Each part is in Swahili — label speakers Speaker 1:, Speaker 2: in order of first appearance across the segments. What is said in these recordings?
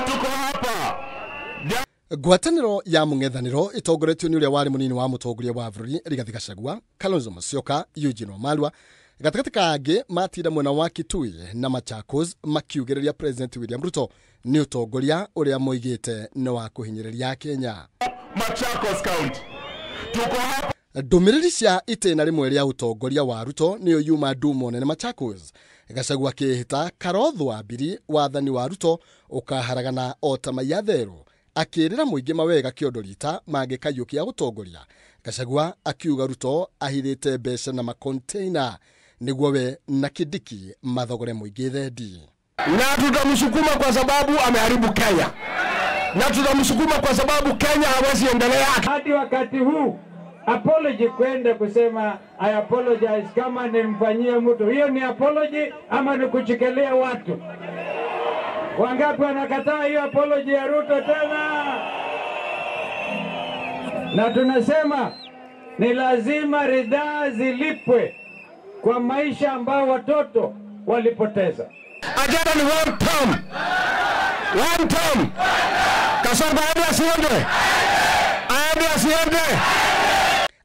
Speaker 1: tuko hapa.
Speaker 2: Ngwatanĩro ya mũng'ethanĩro itongoretio nĩ ũrĩa warĩ mũnini wa mũtongoria wa bũrũri Rigathi Gachagua, Kalonzo Musyoka, Eugene Wamalwa, gatagatĩ ka angĩ matinda mwena wa Kitui na Machakos makiugĩrĩria President William Ruto nĩ ũtongoria ũrĩa moigĩte nĩ wa kũhinyĩrĩria Kenya.
Speaker 1: Machakos County. Tuko hapa.
Speaker 2: Ndũmĩrĩri cia itĩna rĩmwe rĩa ũtongoria wa Ruto nĩyo yuma ndumo nene Machakos. Gachagua kĩhĩta karotho wa mbiri wathani wa Ruto ũkaharagana o ta maiyatherũ akĩrĩra mũingĩ mawega kĩondorita mangĩkayũkia gũtongoria. Gachagua akiuga Ruto ahithĩte mbeca na makonteina nĩguo we na Kindiki mathogore mũingĩ thendi.
Speaker 1: Na tutamsukuma kwa sababu ameharibu Kenya. Na tutamsukuma kwa sababu Kenya hawezi endelea.
Speaker 3: Hadi wakati huu apology kwenda kusema I apologize kama nimfanyie mtu. Hiyo ni apology ama ni kuchikelea watu? Wangapi wanakataa hiyo apology ya Ruto tena? Na tunasema ni lazima ridhaa zilipwe kwa maisha ambao watoto walipoteza.
Speaker 1: Ajenda ni one term. One term. Kasongo hadi asiende. Hadi asiende.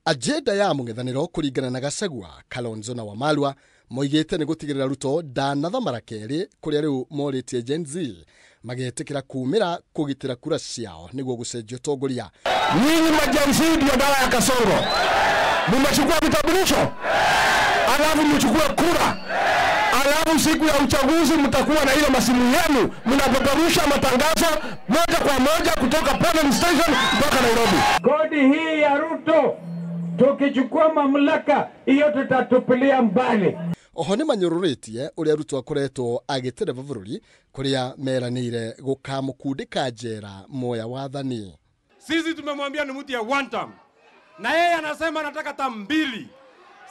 Speaker 2: Ajenda ya mũng'ethanĩro kũringana na Gachagua, Kalonzo na Wamalwa moigĩte nĩ gũtigĩrĩra Ruto ndanathamara kerĩ kũrĩa rĩu morĩtie Gen Z magetĩkĩra kumĩra kũgitĩra kura ciao nĩguo gũcenjia ũtongoria.
Speaker 1: Nyinyi majenzi ndio dawa ya kasongo. Mmechukua vitambulisho, alafu mchukue kura, alafu siku ya uchaguzi mtakuwa na ile masimu yenu mnapeperusha matangazo moja kwa moja kutoka polling station mpaka Nairobi.
Speaker 3: Kodi hii ya Ruto tukichukua mamlaka hiyo tutatupilia mbali.
Speaker 2: Oho nĩ manyũrũrĩtie ũrĩa Ruto akoretwo agĩtereba bũrũri kũrĩa meranĩire gũkamũkundĩka njera moya wathani.
Speaker 4: Sisi tumemwambia ni mtu ya one term. Na yeye anasema anataka term 2.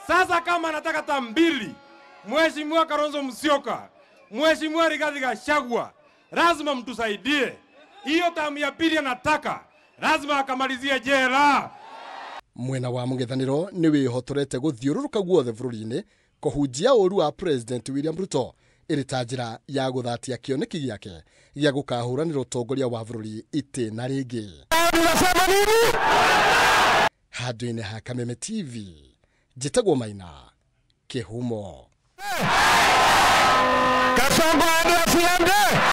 Speaker 4: Sasa kama anataka term 2, Mheshimiwa Kalonzo Musyoka, Mheshimiwa Rigathi Gachagua, lazima mtusaidie. Hiyo term ya 2 anataka, lazima akamalizie jela.
Speaker 2: Mwena wa mũng'ethanĩro nĩ wĩhotorete gũthiũrũrũka guothe bũrũri-inĩ kũhunjia ũru wa President William Ruto ĩrĩ ta njĩra ya gũthatia kĩoneki gĩake gĩa gũkahũranĩra ũtongoria wa bũrũri itĩna rĩngĩ. Handũ-inĩ ha Kameme TV, njĩtagwo Maina Kĩhumo.
Speaker 1: Kasongo hadi asiende.